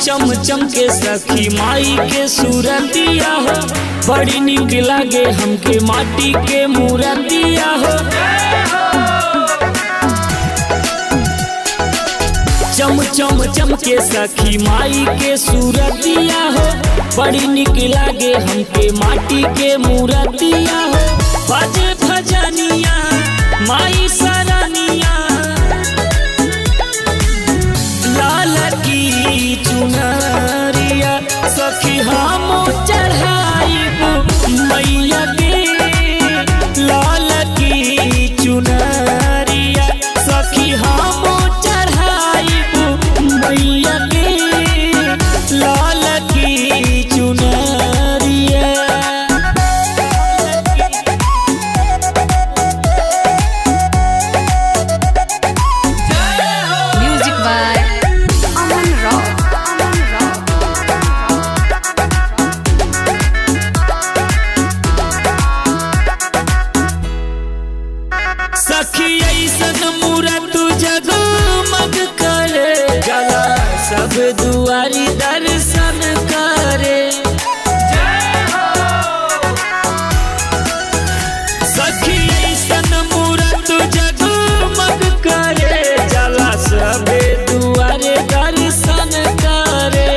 चम चम के सखी माई के सूरतिया हो, बड़ी निक लागे हमके माटी के मूरतिया हो। चम चम चम के सखी माई के सूरतिया हो, बड़ी निक लागे हमके माटी के मूरतिया हो। बाजे भजनिया माई सरानिया, लाल की चुनरिया सखी हम चढ़ाइब मैया के। लाल की चुनरिया सखी हम चढ़ाइब मैया के। लाल की चुनरिया। Music by Aman rock. सखी ऐसन मूरत जगमग करे, गला सब दुआरी दर्शन करे। सखी ऐसन मूरत जगमग करे, गला सब दुआरे दर्शन करे।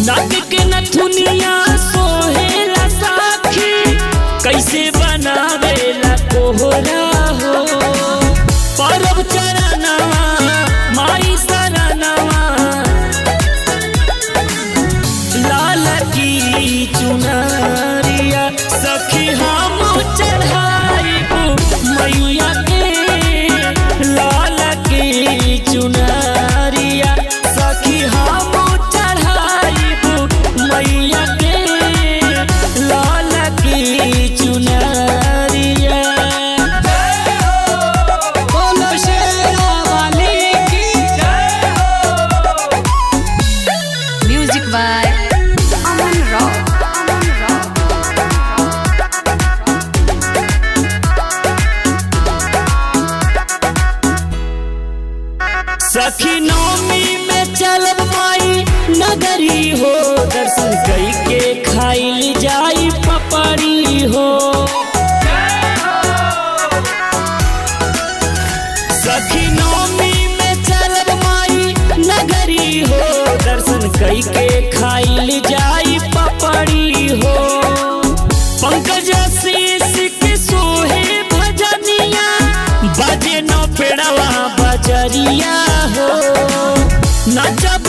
नाक के नथुनिया सोहेला साखी, कैसे बनावेला कोहरा हो। परब चरणवा माई शरणवा, लाल की चुनरिया सखी हम चढ़ाइब मैया के। लाल की चुनरिया सखी हम चढ़ाइब मैया के। लाल की चुनरिया। Music by Aman rock. सखी नौमी में चलब माई नगरी हो, दर्शन कई के खाइल जाई पपड़ी हो। सखी नौमी में चलब माई नगरी हो, दर्शन कई के खाइल जाई पपड़ी हो। पंकज शीश के सोहे भजनिया, बाजे न पेड़वा बजरिया हो। नचब